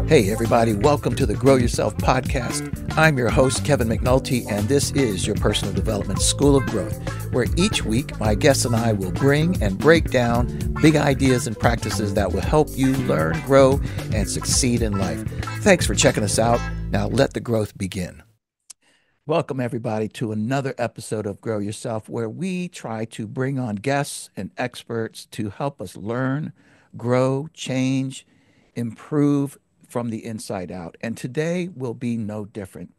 Hey, everybody, welcome to the Grow Yourself podcast. I'm your host, Kevin McNulty, and this is your personal development school of growth, where each week my guests and I will bring and break down big ideas and practices that will help you learn, grow, and succeed in life. Thanks for checking us out. Now let the growth begin. Welcome, everybody, to another episode of Grow Yourself, where we try to bring on guests and experts to help us learn, grow, change, improve from the inside out. And today will be no different.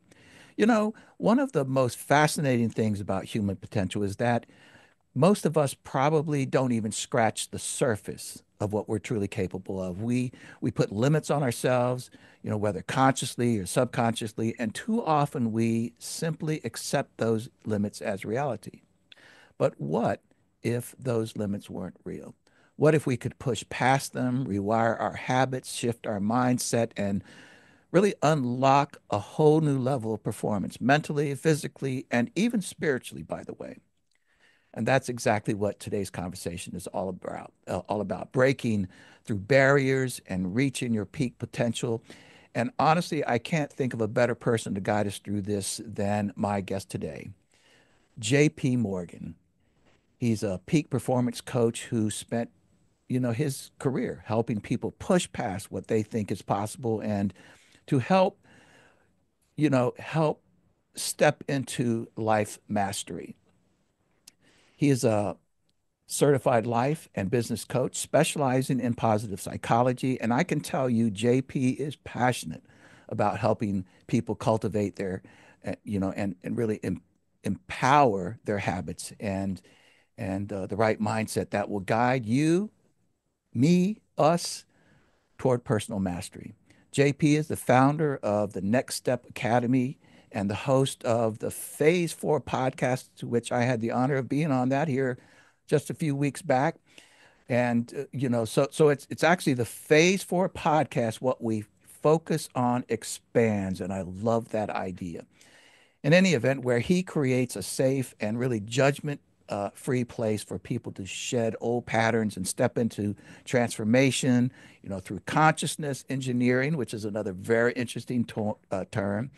You know, one of the most fascinating things about human potential is that most of us probably don't even scratch the surface of what we're truly capable of. We put limits on ourselves, whether consciously or subconsciously, and too often we simply accept those limits as reality. But what if those limits weren't real? What if we could push past them, rewire our habits, shift our mindset, and really unlock a whole new level of performance mentally, physically, and even spiritually, by the way? And that's exactly what today's conversation is all about breaking through barriers and reaching your peak potential. And honestly, I can't think of a better person to guide us through this than my guest today, JP Morgan. He's a peak performance coach who spent, his career helping people push past what they think is possible and to help step into life mastery. He is a certified life and business coach specializing in positive psychology. And I can tell you, JP is passionate about helping people cultivate and really empower their habits and the right mindset that will guide you, me, us toward personal mastery. JP is the founder of the Next Step Academy and the host of the Phase 4 podcast, to which I had the honor of being on that here just a few weeks back. And so it's actually the Phase 4 podcast. What we focus on expands, and I love that idea. In any event, where he creates a safe and really judgment free place for people to shed old patterns and step into transformation, through consciousness engineering, which is another very interesting term,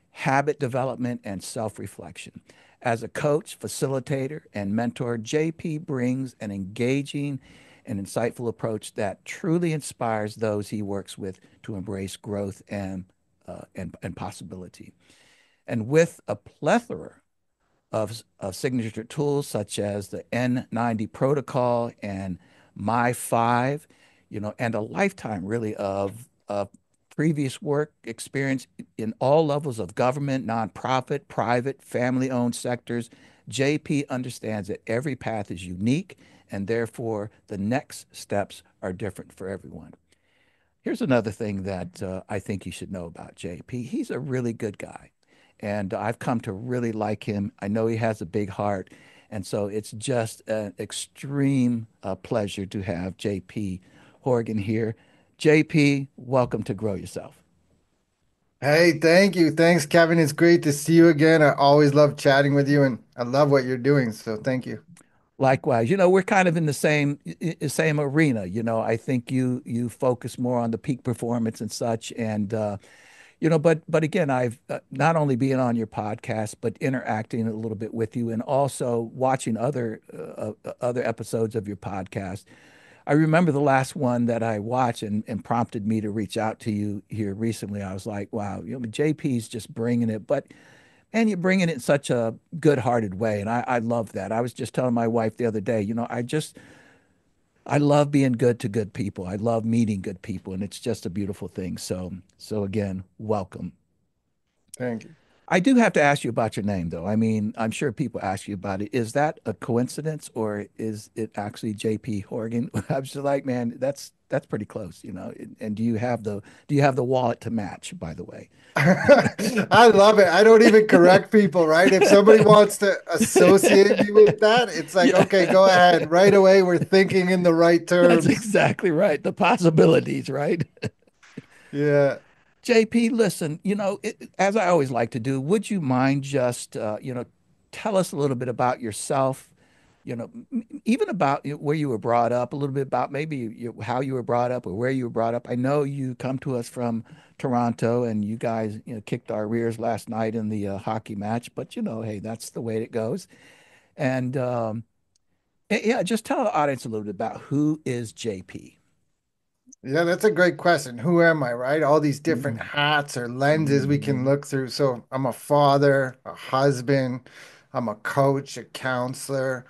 habit development, and self reflection. As a coach, facilitator, and mentor, JP brings an engaging and insightful approach that truly inspires those he works with to embrace growth and possibility. And with a plethora of signature tools such as the N90 Protocol and My 5, and a lifetime really of previous work experience in all levels of government, nonprofit, private, family owned sectors. JP understands that every path is unique and therefore the next steps are different for everyone. Here's another thing that I think you should know about JP. He's a really good guy, and I've come to really like him. I know he has a big heart, and so it's just an extreme pleasure to have JP Horgan here. JP, welcome to Grow Yourself. Hey, thank you. Thanks, Kevin. It's great to see you again. I always love chatting with you and I love what you're doing. So thank you. Likewise, we're kind of in the same arena. I think you focus more on the peak performance and such, and but again, I've not only being on your podcast, but interacting a little bit with you, and also watching other episodes of your podcast. I remember the last one that I watched and prompted me to reach out to you here recently. I was like, wow, JP's just bringing it, and you're bringing it in such a good-hearted way, and I love that. I was just telling my wife the other day, I love being good to good people. I love meeting good people, and it's just a beautiful thing. So again, welcome. Thank you. I do have to ask you about your name, though. I mean, I'm sure people ask you about it. Is that a coincidence, or is it actually JP Horgan? I was just like, man, that's pretty close. And do you have the wallet to match, by the way? I love it. I don't even correct people, right? If somebody wants to associate me with that, it's like, Yeah, okay, go ahead. Right away, we're thinking in the right that's terms. exactly right. The possibilities, right? Yeah. JP, listen, as I always like to do, would you mind just, tell us a little bit about yourself, even about where you were brought up, a little bit about maybe how you were brought up or where you were brought up. I know you come to us from Toronto, and you guys, kicked our rears last night in the hockey match. But hey, that's the way it goes. And yeah, just tell the audience a little bit about who is JP. Yeah, that's a great question. Who am I, right? All these different Mhm. hats or lenses we can Mhm. look through. So I'm a father, a husband, I'm a coach, a counselor.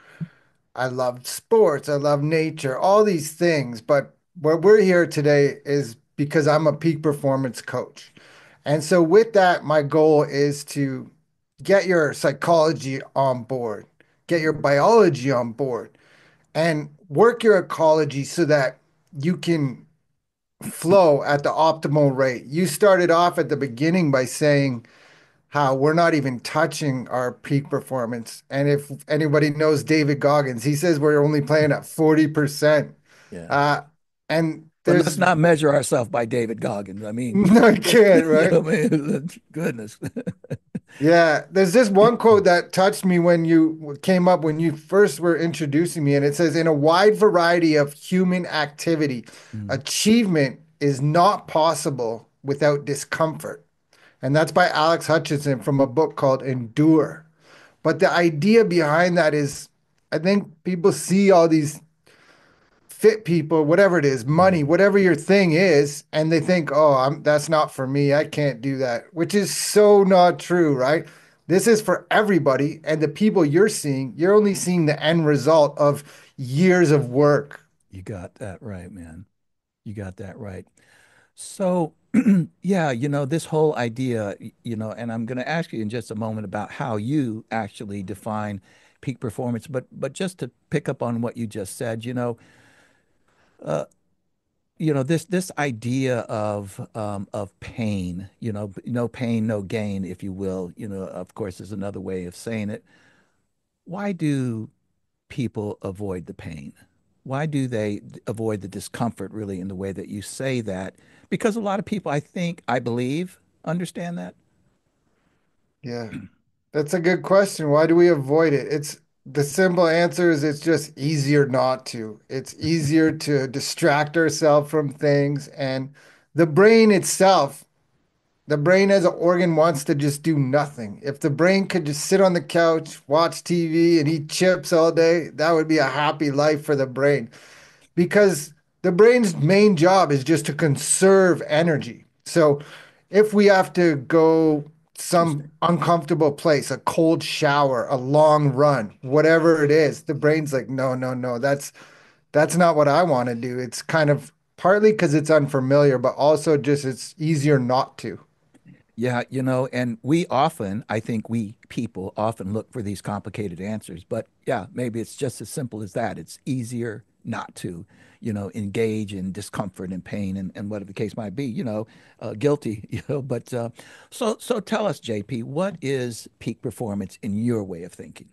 I love sports, I love nature, all these things. But what we're here today is because I'm a peak performance coach. And so, with that, my goal is to get your psychology on board, get your biology on board, and work your ecology so that you can flow at the optimal rate. You started off at the beginning by saying how we're not even touching our peak performance. And if anybody knows David Goggins, he says we're only playing at 40%. Yeah. Uh, and But let's there's not measure ourselves by David Goggins. I mean, no, I can't, right? I mean, goodness. Yeah, there's this one quote that touched me when you came up when you first were introducing me, and it says, in a wide variety of human activity, Mm, achievement is not possible without discomfort. And that's by Alex Hutchinson from a book called Endure. But the idea behind that is, I think people see all these fit people, whatever it is, money, mm. whatever your thing is, and they think, "Oh, that's not for me. I can't do that," which is so not true, right? This is for everybody, and the people you're seeing, you're only seeing the end result of years of work. You got that right, man. You got that right. So, yeah, this whole idea, and I'm going to ask you in just a moment about how you actually define peak performance, but just to pick up on what you just said, uh, this idea of pain, no pain, no gain, if you will, of course, is another way of saying it. Why do people avoid the pain? Why do they avoid the discomfort, really, in the way that you say that? Because a lot of people, I believe, understand that. Yeah, that's a good question. Why do we avoid it? It's the simple answer is it's just easier not to. It's easier to distract ourselves from things, and the brain itself. The brain as an organ wants to just do nothing. If the brain could just sit on the couch, watch TV, and eat chips all day, that would be a happy life for the brain. Because the brain's main job is just to conserve energy. So if we have to go some Interesting. uncomfortable place, a cold shower, a long run, whatever it is, the brain's like, no, no, no, that's not what I want to do. It's kind of partly because it's unfamiliar, but also just it's easier not to. Yeah, and I think we people often look for these complicated answers, but yeah, maybe it's just as simple as that. It's easier not to, engage in discomfort and pain and whatever the case might be, guilty, but so tell us, JP, what is peak performance in your way of thinking?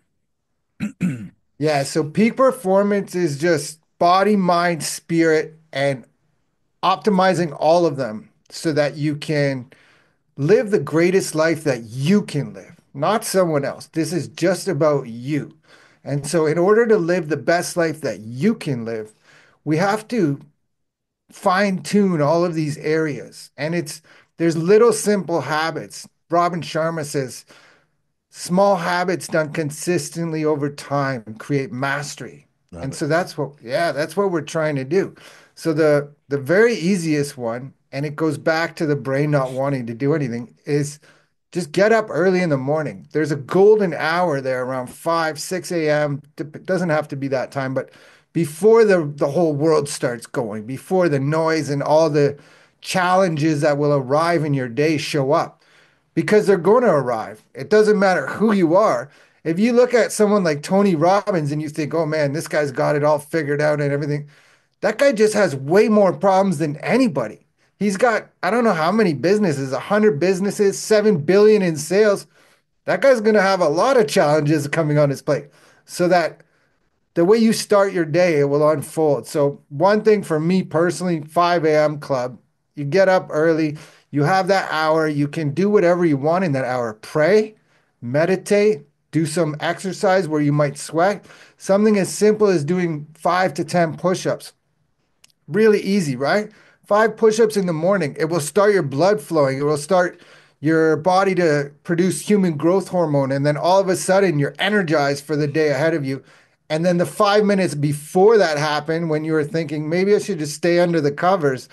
Yeah, so peak performance is just body, mind, spirit, and optimizing all of them so that you can live the greatest life that you can live, not someone else. This is just about you. And so, in order to live the best life that you can live, we have to fine tune all of these areas. And there's little simple habits. Robin Sharma says, small habits done consistently over time create mastery. Love And it. so that's what we're trying to do. So the very easiest one, and it goes back to the brain not wanting to do anything, is just get up early in the morning. There's a golden hour there around 5, 6 a.m. It doesn't have to be that time, but before the whole world starts going, before the noise and all the challenges that will arrive in your day show up because they're going to arrive. It doesn't matter who you are. If you look at someone like Tony Robbins and you think, oh man, this guy's got it all figured out and everything, that guy just has way more problems than anybody. He's got, I don't know how many businesses, 100 businesses, 7 billion in sales. That guy's going to have a lot of challenges coming on his plate. So that the way you start your day, it will unfold. So, one thing for me personally, 5 a.m. club, you get up early, you have that hour, you can do whatever you want in that hour. Pray, meditate, do some exercise where you might sweat. Something as simple as doing 5 to 10 push-ups. Really easy, right? 5 push-ups in the morning. It will start your blood flowing. It will start your body to produce human growth hormone. And then all of a sudden, you're energized for the day ahead of you. And then the 5 minutes before that happened, when you were thinking, maybe I should just stay under the covers,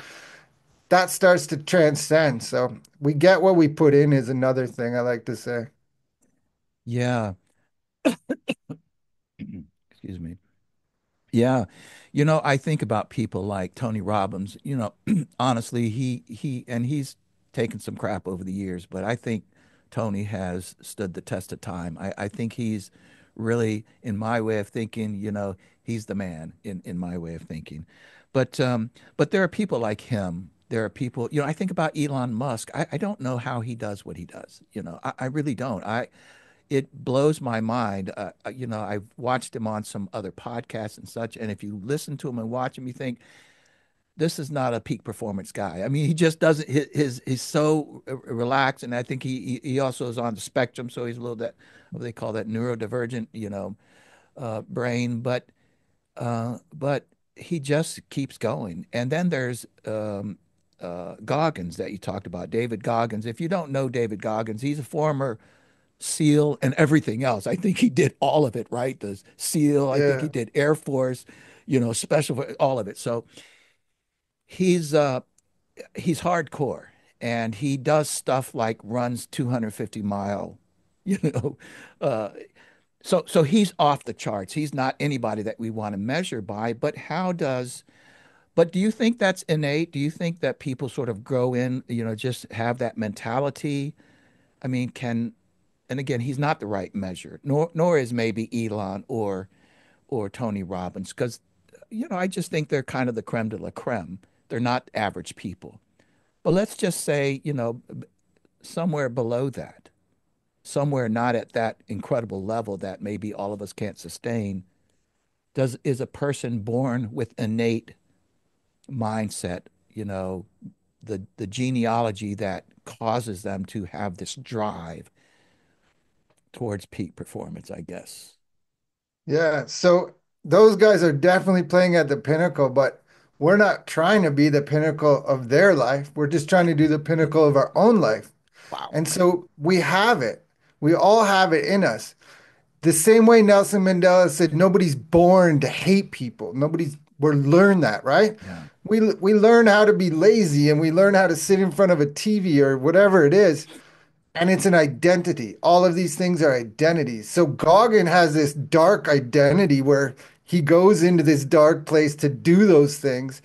that starts to transcend. So we get what we put in, is another thing I like to say. Yeah. Excuse me. Yeah. I think about people like Tony Robbins. Honestly, he's taken some crap over the years, but I think Tony has stood the test of time. I think he's really, in my way of thinking, he's the man in my way of thinking. But there are people like him. There are people, I think about Elon Musk. I don't know how he does what he does. I really don't. It blows my mind. I've watched him on some other podcasts and such, and if you listen to him and watch him, you think this is not a peak performance guy. I mean, he just doesn't. He's so relaxed, and I think he also is on the spectrum, so he's a little that what they call that neurodivergent, brain. But he just keeps going. And then there's Goggins that you talked about, David Goggins. If you don't know David Goggins, he's a former SEAL and everything else. I think he did all of it, right? The SEAL, I think he Yeah. did Air Force, special, all of it. So he's uh he's hardcore and he does stuff like runs 250-mile, you know. Uh so he's off the charts. He's not anybody that we want to measure by, but do you think that's innate? Do you think that people sort of grow in, just have that mentality? I mean, and again, he's not the right measure, nor is maybe Elon or Tony Robbins, because I just think they're kind of the creme de la creme. They're not average people. But let's just say, somewhere below that, somewhere not at that incredible level that maybe all of us can't sustain, is a person born with innate mindset, the genealogy that causes them to have this drive towards peak performance, I guess. Yeah. So those guys are definitely playing at the pinnacle, but we're not trying to be the pinnacle of their life. We're just trying to do the pinnacle of our own life. Wow. And so we have it. We all have it in us. The same way Nelson Mandela said, nobody's born to hate people. We're learn that, right? Yeah. We learn how to be lazy and we learn how to sit in front of a TV or whatever it is. And it's an identity. All of these things are identities. So Goggin has this dark identity where he goes into this dark place to do those things.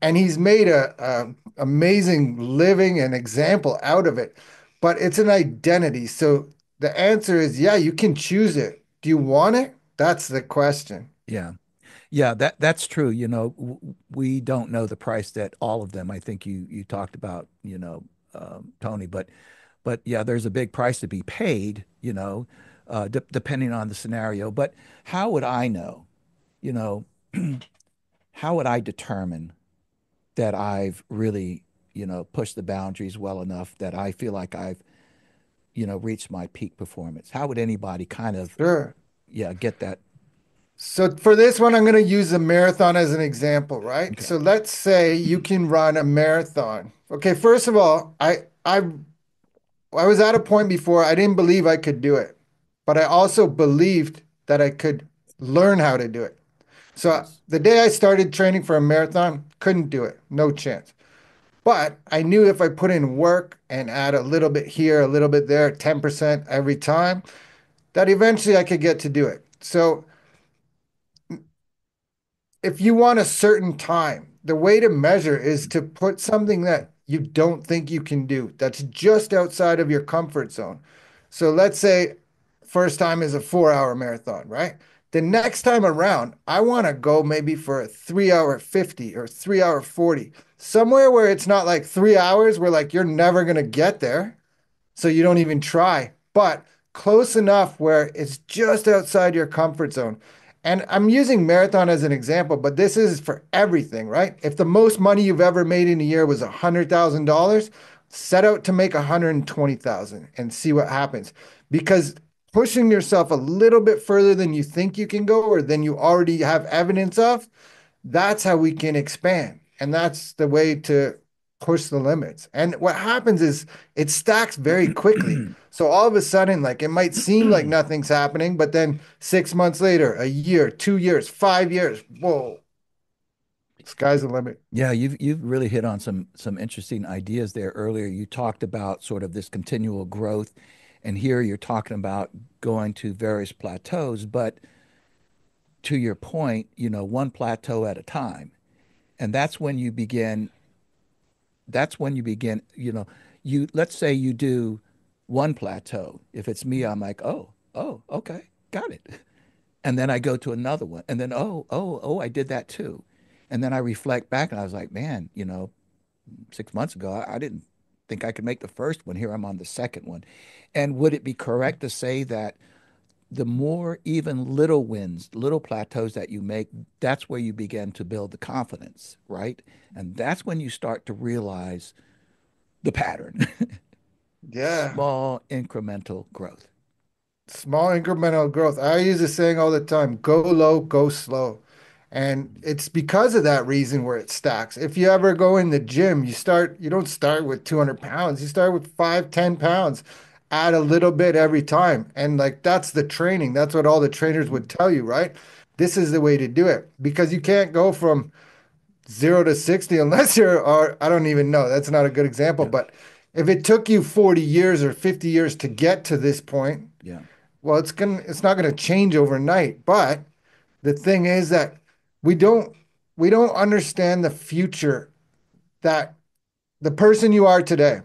And he's made a amazing living and example out of it. But it's an identity. So the answer is, yeah, you can choose it. Do you want it? That's the question. Yeah. Yeah, that's true. We don't know the price that all of them. I think you talked about, Tony, but yeah, there's a big price to be paid, depending on the scenario. But how would I know? You know, how would I determine that I've really, pushed the boundaries well enough that I feel like I've, reached my peak performance? How would anybody kind of, Sure. yeah, get that? So for this one, I'm going to use a marathon as an example, right? Okay. So let's say you can run a marathon. Okay, first of all, I was at a point before I didn't believe I could do it, but I also believed that I could learn how to do it. So Yes. the day I started training for a marathon, couldn't do it, no chance. But I knew if I put in work and add a little bit here, a little bit there, 10% every time, that eventually I could get to do it. So if you want a certain time, the way to measure is to put something that you don't think you can do that's just outside of your comfort zone. So let's say first time is a 4 hour marathon, right? The next time around, I want to go maybe for a 3 hour 50 or 3 hour 40, somewhere where it's not like 3 hours where like you're never going to get there so you don't even try, but close enough where it's just outside your comfort zone. And I'm using marathon as an example, but this is for everything, right? If the most money you've ever made in a year was $100,000, set out to make 120,000 and see what happens. Because pushing yourself a little bit further than you think you can go or than you already have evidence of, that's how we can expand. And that's the way to push the limits. And what happens is it stacks very quickly. So all of a sudden, like it might seem like nothing's happening, but then 6 months later, a year, 2 years, 5 years, whoa, sky's the limit. Yeah, you've really hit on some interesting ideas there earlier. You talked about sort of this continual growth, and here you're talking about going to various plateaus, but to your point, one plateau at a time. And that's when you begin, let's say you do one plateau. If it's me, I'm like, oh, okay, got it. And then I go to another one. And then, oh, I did that too. And then I reflect back and I was like, man, 6 months ago, I didn't think I could make the first one. Here I'm on the second one. And would it be correct to say that the more even little wins, little plateaus that you make, that's where you begin to build the confidence, right? And that's when you start to realize the pattern. Yeah. Small incremental growth. Small incremental growth. I use the saying all the time, go low, go slow. And it's because of that reason where it stacks. If you ever go in the gym, you don't start with 200 pounds. You start with 5, 10 pounds. Add a little bit every time. And like that's the training. That's what all the trainers would tell you, right? This is the way to do it because you can't go from 0 to 60 unless or I don't even know. That's not a good example. Yeah, But if it took you 40 years or 50 years to get to this point, yeah. well, it's not gonna change overnight. But the thing is that we don't we don't understand the future that the person you are today,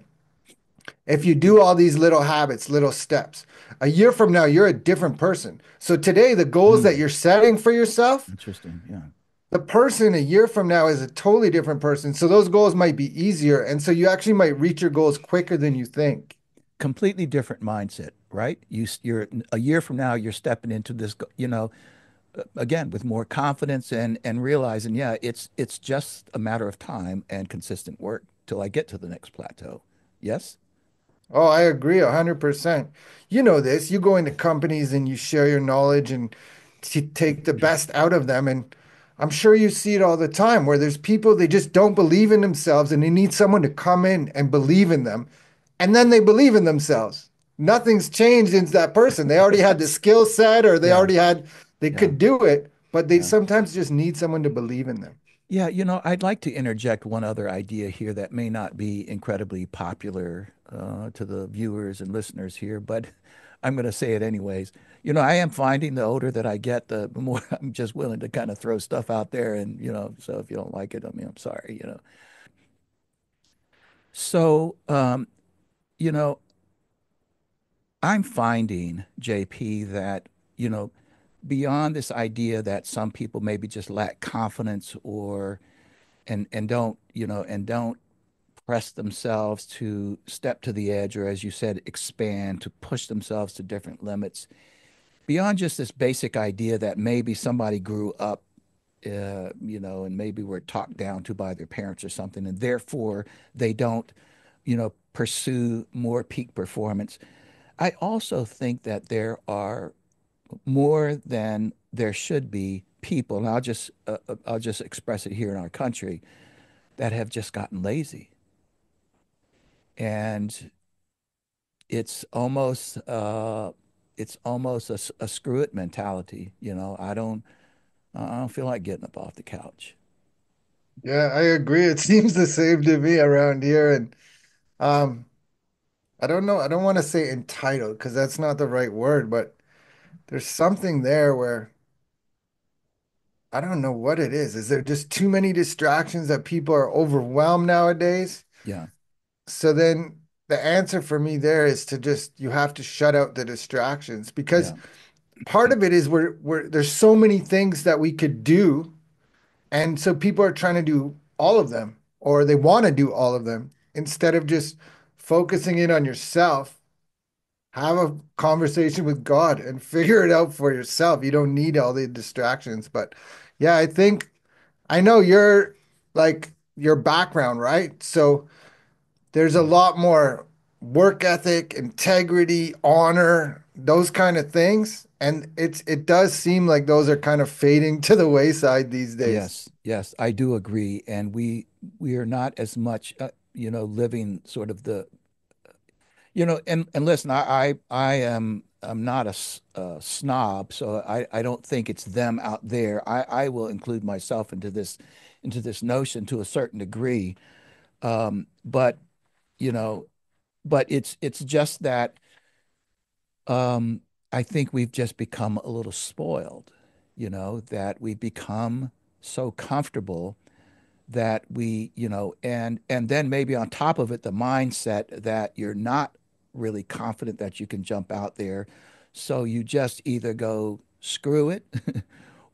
if you do all these little habits, little steps, a year from now, you're a different person. So today, the goals that Hmm. you're setting for yourself, Interesting. Yeah. the person a year from now is a totally different person. So those goals might be easier. And so you actually might reach your goals quicker than you think. Completely different mindset, right? You're a year from now, you're stepping into this, again with more confidence and realizing, yeah, it's just a matter of time and consistent work till I get to the next plateau. Yes? Oh, I agree 100%. You know this. You go into companies and you share your knowledge and take the best out of them. And I'm sure you see it all the time where there's people, they just don't believe in themselves and they need someone to come in and believe in them. And then they believe in themselves. Nothing's changed in that person. They already had the skill set or Yeah, they yeah, could do it, but they yeah. sometimes just need someone to believe in them. Yeah, I'd like to interject one other idea here that may not be incredibly popular to the viewers and listeners here, but I'm going to say it anyways. I am finding the older that I get, the more I'm just willing to kind of throw stuff out there. And, so if you don't like it, I mean, I'm sorry. So, you know, I'm finding, JP, that, you know, beyond this idea that some people maybe just lack confidence or and don't, and don't press themselves to step to the edge or as you said, expand, to push themselves to different limits. Beyond just this basic idea that maybe somebody grew up and maybe were talked down to by their parents or something, and therefore they don't, pursue more peak performance. I also think that there are more than there should be people, and I'll just express it here in our country, that have just gotten lazy, and it's almost a screw it mentality. I don't feel like getting up off the couch. Yeah, I agree. It seems the same to me around here. And um, I don't know. I don't want to say entitled because that's not the right word, but there's something there where I don't know what it is. Is there just too many distractions that people are overwhelmed nowadays? Yeah, So then the answer for me there is to just you have to shut out the distractions because yeah, part of it is we're there's so many things that we could do, and so people are trying to do all of them or they want to do all of them instead of just focusing in on yourself. Have a conversation with God and figure it out for yourself. You don't need all the distractions. But yeah, I think I know your background, right? So there's a lot more. work ethic, integrity, honor, those kind of things. And it does seem like those are kind of fading to the wayside these days. Yes, yes, I do agree. And we are not as much, living sort of and listen, I am I'm not a snob, so I don't think it's them out there. I will include myself into this notion to a certain degree. But you know, but it's just that um, I think we've just become a little spoiled, that we've become so comfortable that and then maybe on top of it, the mindset that you're not really confident that you can jump out there. So you just either go screw it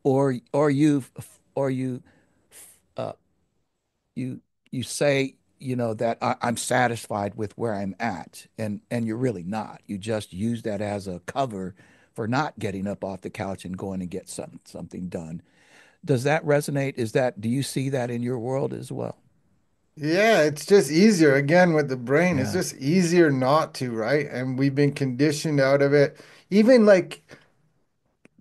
or uh, you you say, that I'm satisfied with where I'm at, and you're really not. You just use that as a cover for not getting up off the couch and going and get something done. Does that resonate? Do you see that in your world as well? Yeah, it's just easier again with the brain. It's Yeah. just easier not to, right? And we've been conditioned out of it. Even like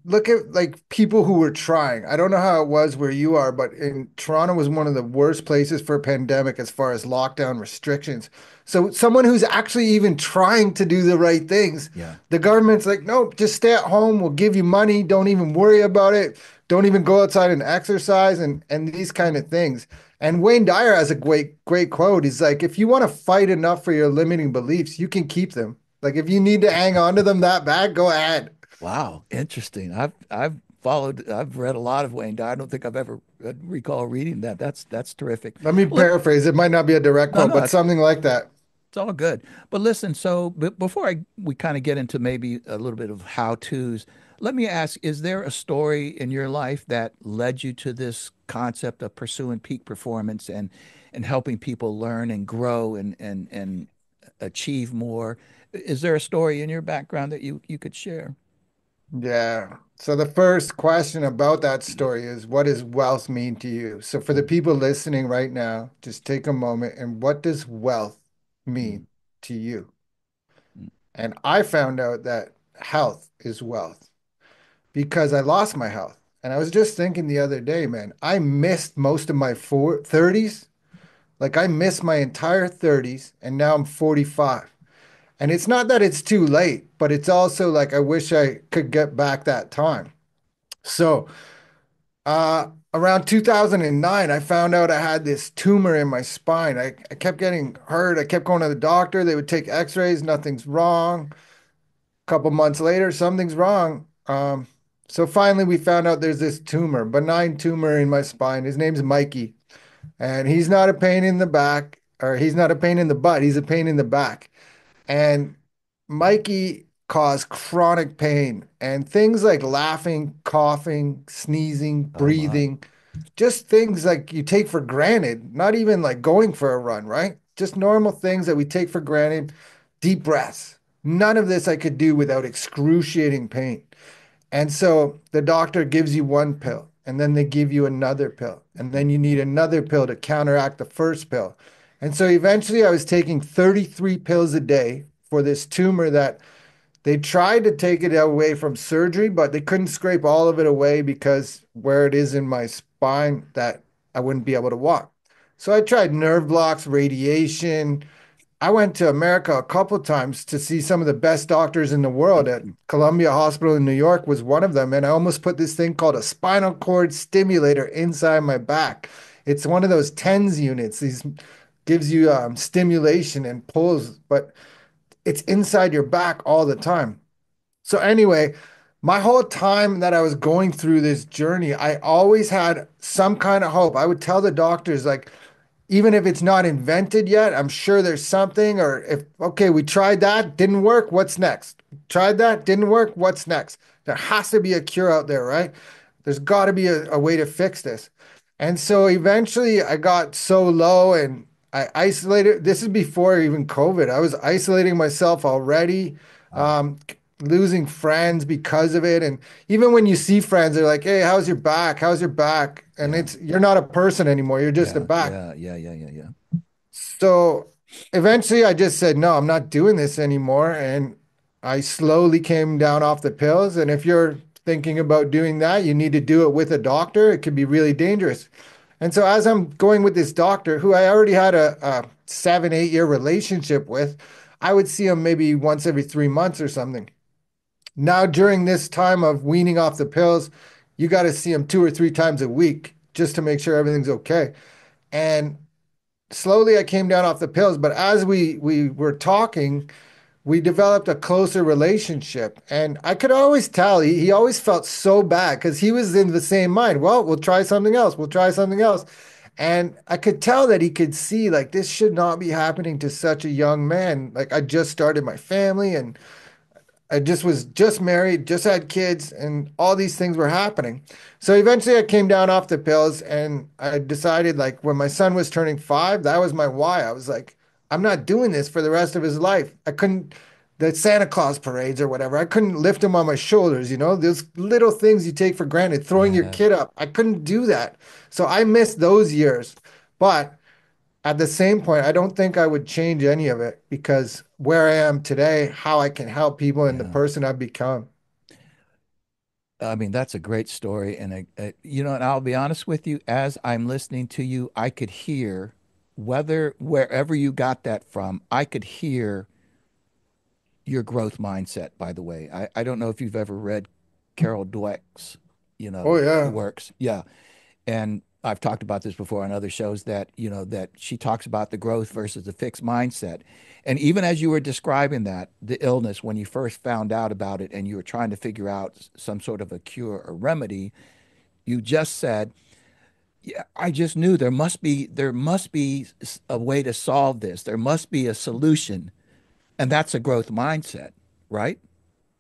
look at like people who were trying. I don't know how it was where you are, but in Toronto was one of the worst places for a pandemic as far as lockdown restrictions. So someone who's actually even trying to do the right things, Yeah. the government's like, nope, just stay at home. We'll give you money. Don't even worry about it. Don't even go outside and exercise and these kind of things. And Wayne Dyer has a great quote. He's like, if you want to fight enough for your limiting beliefs, you can keep them. Like if you need to hang on to them that bad, go ahead. Wow, interesting. I've read a lot of Wayne Dyer. I don't think I've ever recall reading that. That's terrific. Let me Well, paraphrase. It might not be a direct no, quote, no, but something like that. it's all good. But listen, so before we kind of get into maybe a little bit of how-tos, let me ask, is there a story in your life that led you to this concept of pursuing peak performance and helping people learn and grow and achieve more? Is there a story in your background that you could share? Yeah. So the first question about that story is what does wealth mean to you? So for the Mm, people listening right now, just take a moment and what does wealth mm, mean to you? mm. And I found out that health is wealth because I lost my health. And I was just thinking the other day, man, I missed most of my 30s. Like I missed my entire 30s and now I'm 45. And it's not that it's too late, but it's also like I wish I could get back that time. So, around 2009, I found out I had this tumor in my spine. I kept getting hurt. I kept going to the doctor. They would take x-rays, nothing's wrong. A couple months later, something's wrong. So finally we found out there's this tumor, benign tumor in my spine. His name's Mikey, and he's not a pain in the back, or he's not a pain in the butt, he's a pain in the back. And Mikey caused chronic pain and things like laughing, coughing, sneezing, Oh my. breathing, just things like you take for granted, not even like going for a run, right? Just normal things that we take for granted, deep breaths. None of this I could do without excruciating pain. And so the doctor gives you one pill, and then they give you another pill, and then you need another pill to counteract the first pill. And so eventually I was taking 33 pills a day for this tumor that they tried to take it away from surgery, but they couldn't scrape all of it away because where it is in my spine that I wouldn't be able to walk. So I tried nerve blocks, radiation, I went to America a couple times to see some of the best doctors in the world. At Columbia Hospital in New York was one of them, and I almost put this thing called a spinal cord stimulator inside my back. It's one of those TENS units. These gives you stimulation and pulls, but it's inside your back all the time. So anyway, my whole time that I was going through this journey, I always had some kind of hope. I would tell the doctors like, even if it's not invented yet, I'm sure there's something. Or if, okay, we tried that, didn't work, what's next? Tried that, didn't work, what's next? There has to be a cure out there, right? There's got to be a way to fix this. And so eventually I got so low and I isolated. This is before even COVID. I was isolating myself already, Wow. um, losing friends because of it. And even when you see friends, they're like, hey, how's your back? How's your back? And Yeah. it's, you're not a person anymore. You're just a Yeah. back. Yeah. Yeah. Yeah. Yeah. Yeah. So Eventually, I just said, no, I'm not doing this anymore. And I slowly came down off the pills. And if you're thinking about doing that, you need to do it with a doctor. It could be really dangerous. And so, as I'm going with this doctor, who I already had a 7, 8 year relationship with, I would see him maybe once every 3 months or something. Now, during this time of weaning off the pills, you got to see him 2 or 3 times a week just to make sure everything's okay. And slowly I came down off the pills, but as we were talking, we developed a closer relationship. And I could always tell he always felt so bad because he was in the same mind. Well, we'll try something else. We'll try something else. And I could tell that he could see like this should not be happening to such a young man. Like I just started my family and I just was just married, just had kids, and all these things were happening. So eventually I came down off the pills and I decided like when my son was turning 5, that was my why. I was like, I'm not doing this for the rest of his life. I couldn't, the Santa Claus parades or whatever, I couldn't lift him on my shoulders, those little things you take for granted, throwing your Yeah, kid up. I couldn't do that. So I missed those years. But at the same point, I don't think I would change any of it because where I am today, how I can help people and the yeah. person I've become. I mean, that's a great story. And, and I'll be honest with you, as I'm listening to you, I could hear wherever you got that from, I could hear your growth mindset, by the way. I don't know if you've ever read Carol Dweck's, Oh yeah, works. Yeah. And I've talked about this before on other shows that, that she talks about the growth versus the fixed mindset. And even as you were describing that, the illness, when you first found out about it and you were trying to figure out some sort of a cure or remedy, you just said, yeah, I just knew there must be a way to solve this. There must be a solution. And that's a growth mindset, right?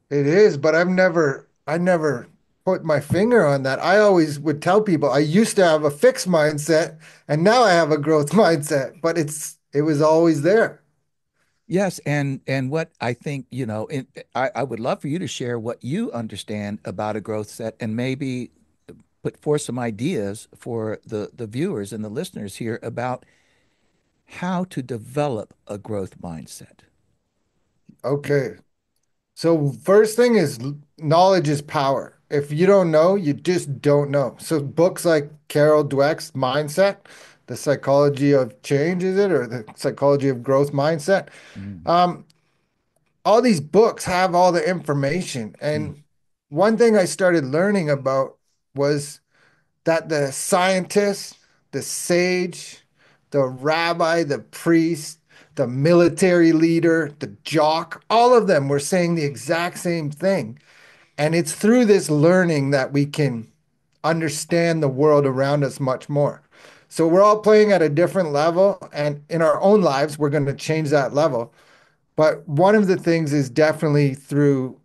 it is, but I never put my finger on that. I always would tell people I used to have a fixed mindset and now I have a growth mindset, but it was always there. Yes, and what I think, I would love for you to share what you understand about a growth set and maybe put forth some ideas for the viewers and the listeners here about how to develop a growth mindset. Okay. So first thing is knowledge is power. If you don't know, you just don't know. So books like Carol Dweck's Mindset, The Psychology of Change, is it, or The Psychology of Growth Mindset? Mm, Um, all these books have all the information. mm. And one thing I started learning about was that the scientist, the sage, the rabbi, the priest, the military leader, the jock, all of them were saying the exact same thing. And it's through this learning that we can understand the world around us much more. So we're all playing at a different level, and in our own lives, we're going to change that level. But one of the things is definitely through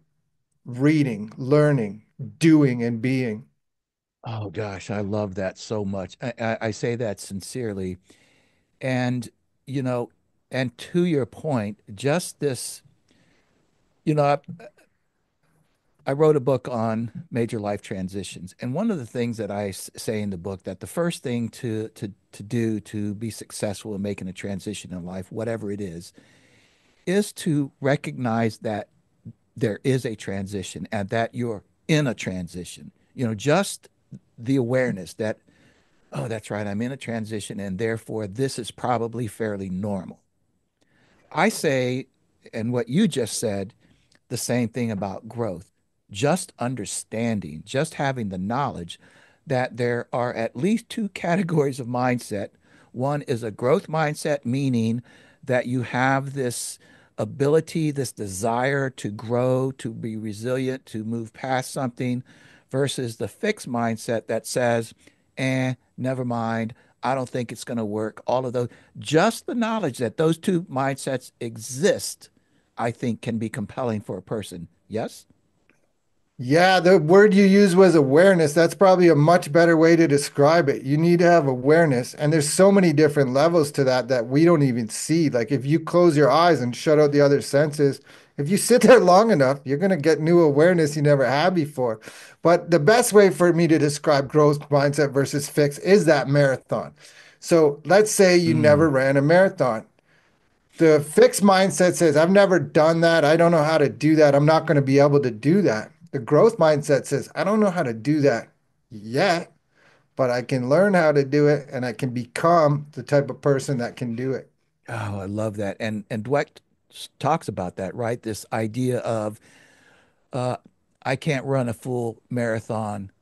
reading, learning, doing, and being. Oh gosh, I love that so much. I say that sincerely. And, you know, and to your point, just this, you know, I wrote a book on major life transitions, and one of the things that say in the book that the first thing to do to be successful in making a transition in life, whatever it is to recognize that there is a transition and that you're in a transition. Just the awareness that, oh, that's right, I'm in a transition, and therefore this is probably fairly normal. I say, and what you just said, the same thing about growth. Just understanding, just having the knowledge that there are at least two categories of mindset. One is a growth mindset, meaning that you have this ability, this desire to grow, to be resilient, to move past something, versus the fixed mindset that says, never mind. I don't think it's going to work. All of those, just the knowledge that those two mindsets exist, I think can be compelling for a person. Yes? Yeah, the word you used was awareness. That's probably a much better way to describe it. You need to have awareness, and there's so many different levels to that we don't even see. Like if you close your eyes and shut out the other senses, if you sit there long enough, you're going to get new awareness you never had before. But the best way for me to describe growth mindset versus fix is that marathon. So let's say you never Mm, ran a marathon. The fixed mindset says, I've never done that. I don't know how to do that. I'm not going to be able to do that. The growth mindset says, I don't know how to do that yet, but I can learn how to do it and I can become the type of person that can do it. Oh, I love that. And Dweck talks about that, right? This idea of uh, I can't run a full marathon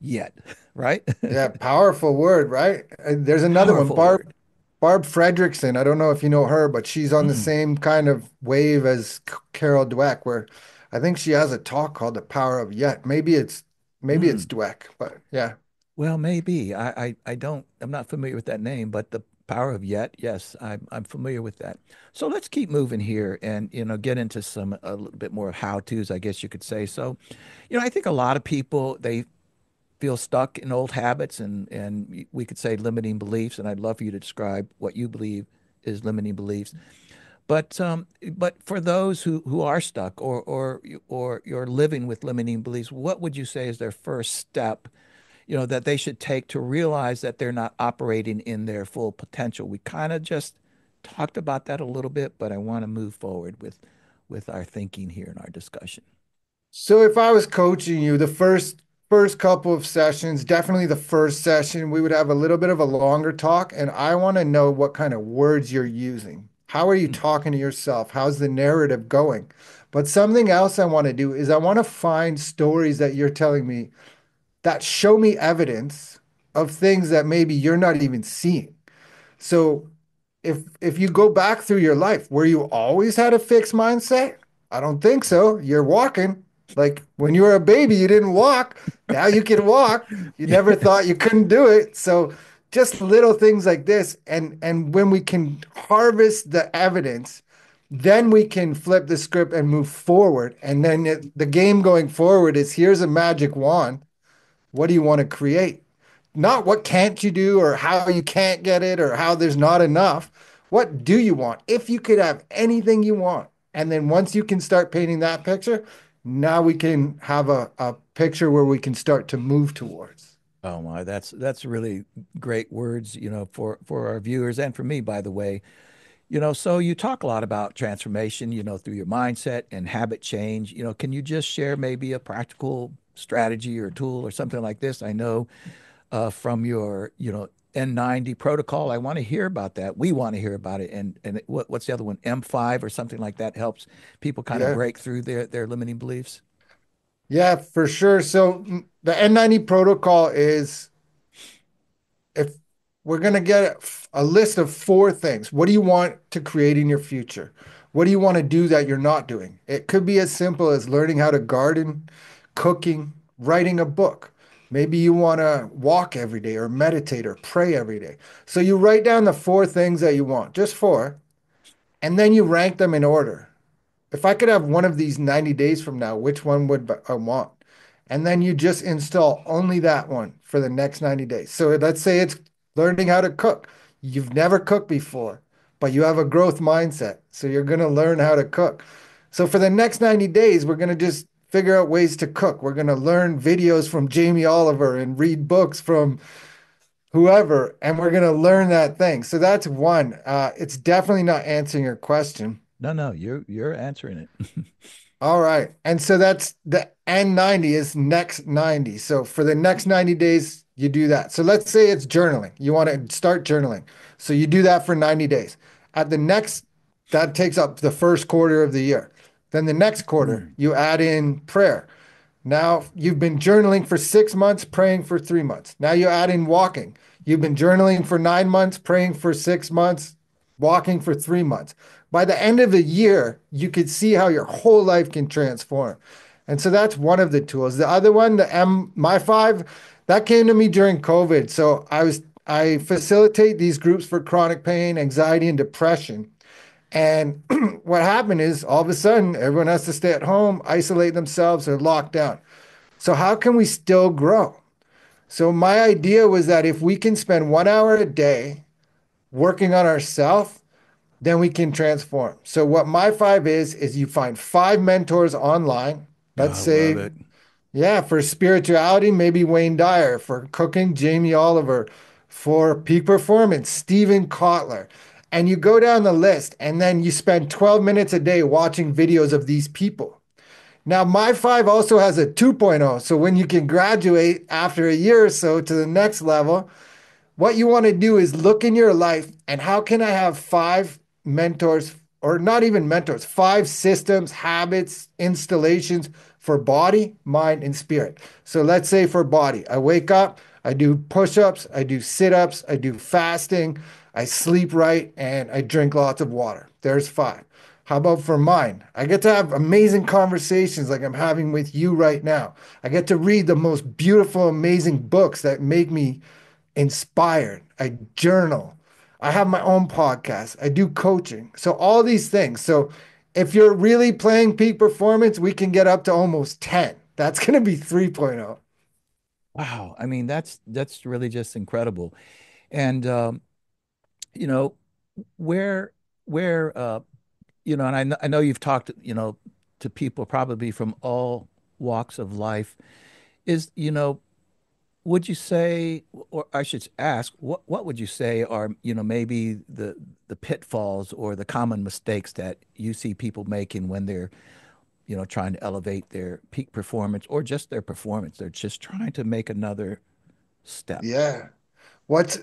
yet, right? Yeah, powerful word, right? There's another one, Powerful word. Barb Fredrickson. I don't know if you know her, but she's on the Mm, same kind of wave as Carol Dweck, where I think she has a talk called The Power of Yet. Maybe it's mm. Dweck, but yeah. Well, maybe. I don't, I'm not familiar with that name, but the power of yet, yes, I'm familiar with that. So let's keep moving here and, get into some a little bit more how-tos, I guess you could say. So, I think a lot of people they feel stuck in old habits and we could say limiting beliefs, and I'd love for you to describe what you believe is limiting beliefs. But for those who are stuck or you're living with limiting beliefs, what would you say is their first step, that they should take to realize that they're not operating in their full potential? We kind of just talked about that a little bit, but I want to move forward with our thinking here in our discussion. So if I was coaching you, the first couple of sessions, definitely the first session, we would have a little bit of a longer talk, and I want to know what kind of words you're using. How are you Mm. talking to yourself? How's the narrative going? But something else I want to do is I want to find stories that you're telling me that show me evidence of things that maybe you're not even seeing. So if you go back through your life, where you always had a fixed mindset? I don't think so. You're walking. Like when you were a baby, you didn't walk. Now you can walk. You Yeah. never thought you couldn't do it. So just little things like this. And when we can harvest the evidence, then we can flip the script and move forward. And then the game going forward is here's a magic wand. What do you want to create? Not what can't you do or how you can't get it or how there's not enough. What do you want? If you could have anything you want, and then once you can start painting that picture, now we can have a picture where we can start to move towards. Oh my, that's really great words, for our viewers and for me, by the way. So you talk a lot about transformation, through your mindset and habit change. Can you just share maybe a practical strategy or tool or something like this? I know from your, N90 protocol. I want to hear about that. We want to hear about it. And what's the other one? M5 or something like that helps people kind of Yeah. break through their limiting beliefs. Yeah, for sure. So the N90 protocol is if we're going to get a list of four things, what do you want to create in your future? What do you want to do that you're not doing? It could be as simple as learning how to garden, cooking, writing a book. Maybe you want to walk every day or meditate or pray every day. So you write down the four things that you want, just four, and then you rank them in order. If I could have one of these 90 days from now, which one would I want? And then you just install only that one for the next 90 days. So let's say it's learning how to cook. You've never cooked before, but you have a growth mindset. So you're going to learn how to cook. So for the next 90 days, we're going to just figure out ways to cook. We're going to learn videos from Jamie Oliver and read books from whoever, and we're going to learn that thing. So that's one. It's definitely not answering your question. No, no, you're answering it. All right. And so that's the N90 is next 90. So for the next 90 days, you do that. So let's say it's journaling. You want to start journaling. So you do that for 90 days. At the next, that takes up the first quarter of the year. Then the next quarter, Mm. you add in prayer. Now you've been journaling for 6 months, praying for 3 months. Now you add in walking. You've been journaling for 9 months, praying for 6 months, walking for 3 months. By the end of the year, you could see how your whole life can transform. And so that's one of the tools. The other one, the My Five, that came to me during COVID. So I facilitate these groups for chronic pain, anxiety, and depression. And what happened is all of a sudden everyone has to stay at home, isolate themselves, or lock down. So how can we still grow? So my idea was that if we can spend 1 hour a day working on ourselves, then we can transform. So what my five is you find five mentors online. Oh, Let's I love say, it. yeah, for spirituality, maybe Wayne Dyer, for cooking, Jamie Oliver, for peak performance, Stephen Kotler. and you go down the list and then you spend 12 minutes a day watching videos of these people. Now, my five also has a 2.0. So when you can graduate after a year or so to the next level, what you want to do is look in your life and how can I have five mentors, or not even mentors, five systems, habits, installations for body, mind, and spirit. So let's say for body, I wake up, I do push ups, I do sit ups, I do fasting, I sleep right, and I drink lots of water. There's five. How about for mind? I get to have amazing conversations like I'm having with you right now. I get to read the most beautiful, amazing books that make me inspired. I journal. I have my own podcast. I do coaching. So all these things. So if you're really playing peak performance, we can get up to almost 10. That's going to be 3.0. Wow. I mean, that's really just incredible. And you know, where where and I know you've talked, to people probably from all walks of life. Is, would you say, or I should ask, what would you say are, maybe the pitfalls or the common mistakes that you see people making when they're, trying to elevate their peak performance or just their performance? They're just trying to make another step. Yeah. What's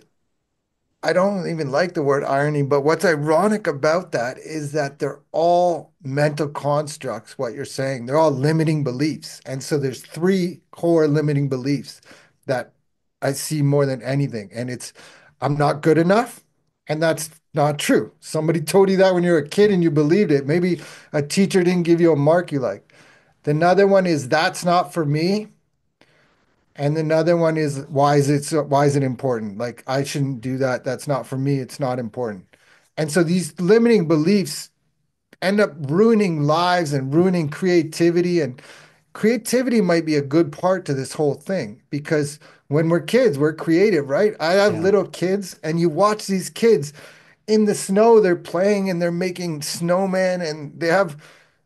I don't even like the word irony, but what's ironic about that is that they're all mental constructs, what you're saying. They're all limiting beliefs. And so there's three core limiting beliefs that I see more than anything. And it's, I'm not good enough. And that's not true. Somebody told you that when you were a kid and you believed it. Maybe a teacher didn't give you a mark you like. Another one is, that's not for me. And another one is, why is it important? Like, I shouldn't do that. That's not for me. It's not important. And so these limiting beliefs end up ruining lives and ruining creativity. And creativity might be a good part to this whole thing because when we're kids, we're creative, right? I have Yeah. little kids, and you watch these kids in the snow, they're playing and they're making snowmen, and they have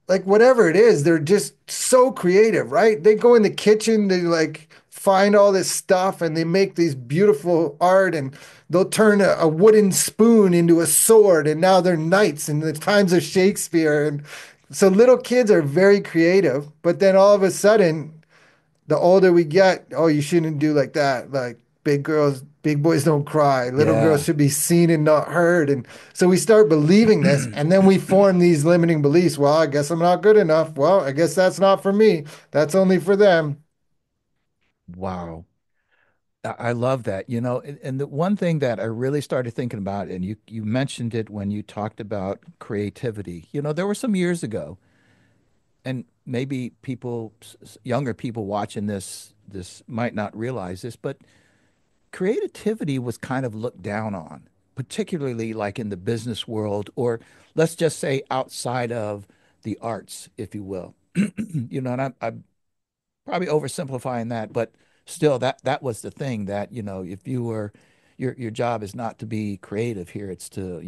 like whatever it is, they're just so creative, right? They go in the kitchen, they like find all this stuff and they make these beautiful art, and they'll turn a wooden spoon into a sword, and now they're knights in the times of Shakespeare. And so little kids are very creative, but then all of a sudden the older we get, oh, you shouldn't do like that. Like big boys don't cry. Little girls Yeah. should be seen and not heard. And so we start believing this, and then we form these limiting beliefs. Well, I guess I'm not good enough. Well, I guess that's not for me. That's only for them. Wow. I love that. And the one thing that I really started thinking about, and you mentioned it when you talked about creativity. There were some years ago, and maybe younger people watching this might not realize this, but creativity was kind of looked down on, particularly like in the business world, or let's just say outside of the arts, if you will. And I'm probably oversimplifying that, but still, that was the thing that, if you were your job is not to be creative here, it's to,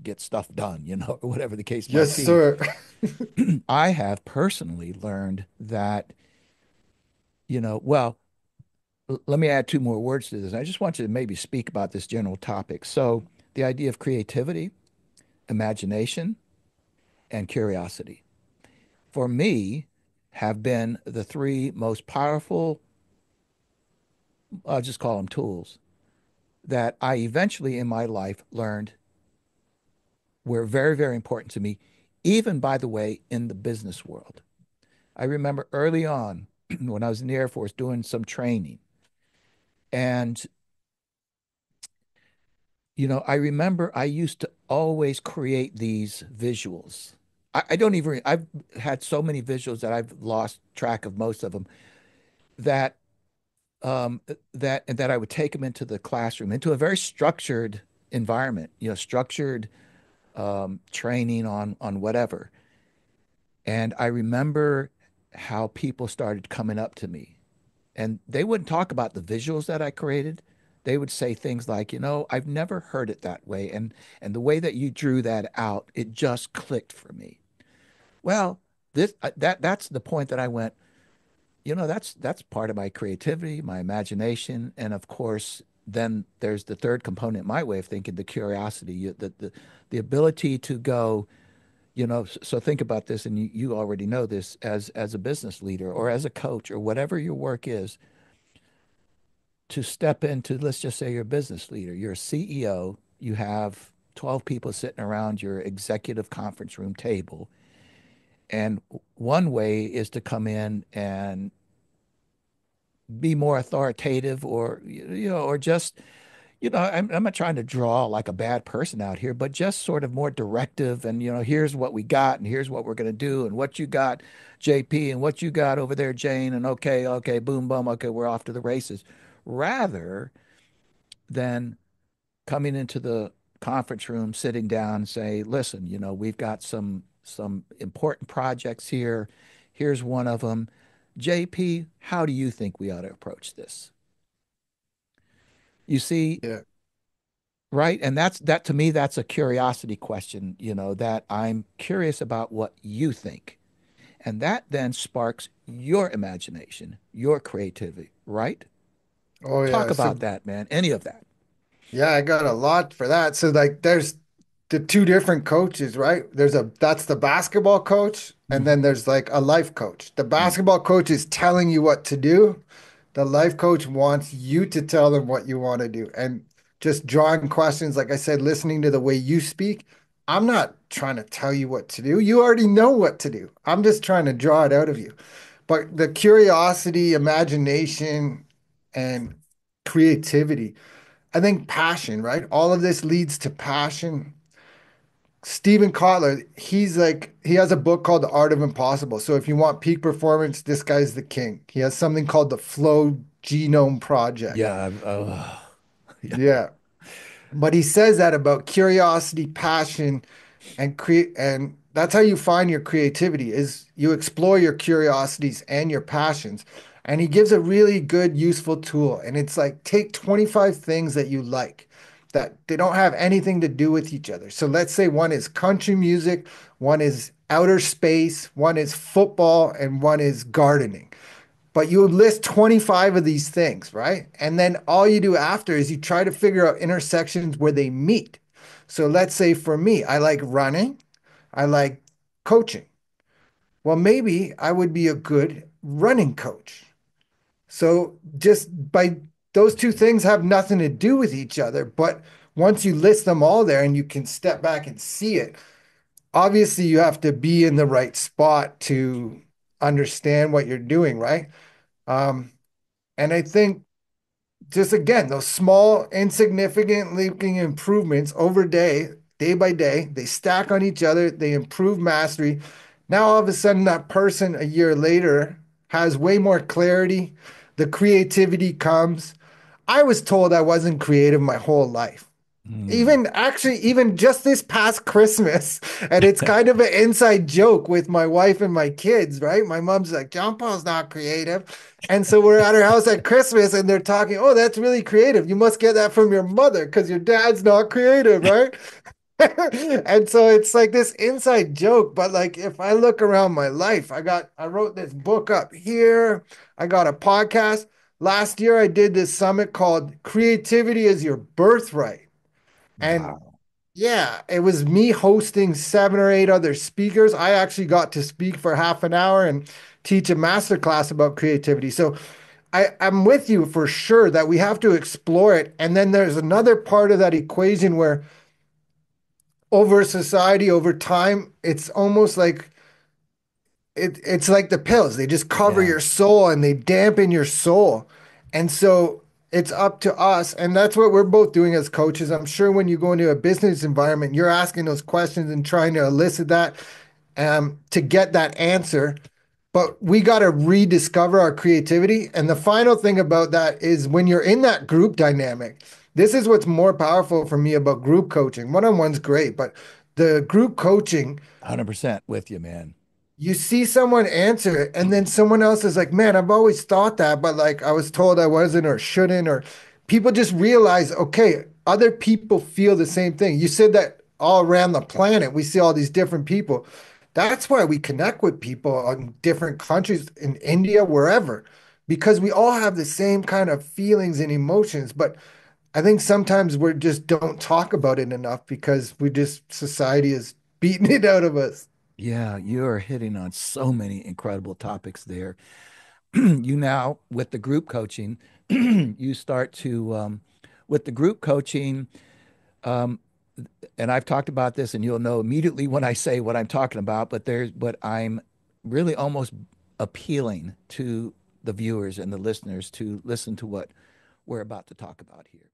get stuff done, or whatever the case might Yes, be. sir. I have personally learned that, well, let me add two more words to this. I just want you to maybe speak about this general topic. So, the idea of creativity, imagination, and curiosity, for me, have been the three most powerful, I'll just call them tools, that I eventually in my life learned were very, very important to me, even by the way, in the business world. I remember early on when I was in the Air Force doing some training, and I remember I used to always create these visuals. I don't even, I've had so many visuals that I've lost track of most of them that, and that I would take them into the classroom, into a very structured environment, structured training on whatever. And I remember how people started coming up to me, and they wouldn't talk about the visuals that I created. They would say things like, I've never heard it that way. And the way that you drew that out, it just clicked for me. Well, that's the point that I went, that's part of my creativity, my imagination, and of course, then there's the third component, my way of thinking, the curiosity, the ability to go, so think about this, and you already know this as a business leader or as a coach or whatever your work is, to step into, let's just say you're a business leader, you're a CEO, you have 12 people sitting around your executive conference room table. And one way is to come in and be more authoritative or, or just, I'm not trying to draw like a bad person out here, but just sort of more directive and, here's what we got and here's what we're going to do and what you got, JP, and what you got over there, Jane, and okay, okay, boom, boom, okay, we're off to the races. Rather than coming into the conference room, sitting down and say, listen, we've got some important projects here. Here's one of them. JP, how do you think we ought to approach this? You see, Yeah. right? And that to me, that's a curiosity question, that I'm curious about what you think. And that then sparks your imagination, your creativity, right? Oh Talk yeah. about So that, man. Any of that. yeah, I got a lot for that. So like there's the two different coaches, right? That's the basketball coach, and Mhm. then there's like a life coach. The basketball coach is telling you what to do. The life coach wants you to tell them what you want to do. And just drawing questions, like I said, listening to the way you speak. I'm not trying to tell you what to do. You already know what to do. I'm just trying to draw it out of you. But the curiosity, imagination, and creativity, I think passion, right? All of this leads to passion. Stephen Kotler, he has a book called The Art of Impossible. So if you want peak performance, this guy's the king. He has something called the Flow Genome Project. Yeah. Yeah. Yeah. But he says that about curiosity, passion, and that's how you find your creativity is you explore your curiosities and your passions. And he gives a really good useful tool, and it's like take 25 things that you like that they don't have anything to do with each other. So let's say one is country music, one is outer space, one is football, and one is gardening. But you list 25 of these things, right? And then all you do after is you try to figure out intersections where they meet. So let's say for me, I like running, I like coaching. Well, maybe I would be a good running coach. So just by those two things have nothing to do with each other, but once you list them all there and you can step back and see it, obviously you have to be in the right spot to understand what you're doing, right? Um, and I think just again, those small, insignificant leaping improvements over day by day, they stack on each other, they improve mastery. Now, all of a sudden, that person a year later has way more clarity. The creativity comes. I was told I wasn't creative my whole life. Mm. Even just this past Christmas, and it's kind of an inside joke with my wife and my kids, right? My mom's like, John Paul's not creative. And so we're at her house at Christmas and they're talking, oh, that's really creative. You must get that from your mother because your dad's not creative, right? And so it's like this inside joke. But like if I look around my life, I wrote this book up here. I got a podcast. Last year I did this summit called Creativity is Your Birthright. And Wow. yeah, it was me hosting seven or eight other speakers. I actually got to speak for half an hour and teach a master class about creativity. So I'm with you for sure that we have to explore it. And then there's another part of that equation where over society, over time, it's almost like it's like the pills. They just cover Yeah. your soul and they dampen your soul. And so it's up to us. And that's what we're both doing as coaches. I'm sure when you go into a business environment, you're asking those questions and trying to elicit that to get that answer. But we got to rediscover our creativity. And the final thing about that is when you're in that group dynamic, this is what's more powerful for me about group coaching. One on one's great, but the group coaching, 100% with you, man. you see someone answer it, and then someone else is like, man, I've always thought that, but like I was told I wasn't or shouldn't, or people just realize, okay, other people feel the same thing. You said that all around the planet, we see all these different people. That's why we connect with people in different countries, in India, wherever, because we all have the same kind of feelings and emotions. But I think sometimes we just don't talk about it enough because we just society is beating it out of us. Yeah, you're hitting on so many incredible topics there. You now, with the group coaching, you start to, with the group coaching, um, and I've talked about this, and you'll know immediately when I say what I'm talking about, but I'm really almost appealing to the viewers and the listeners to listen to what we're about to talk about here.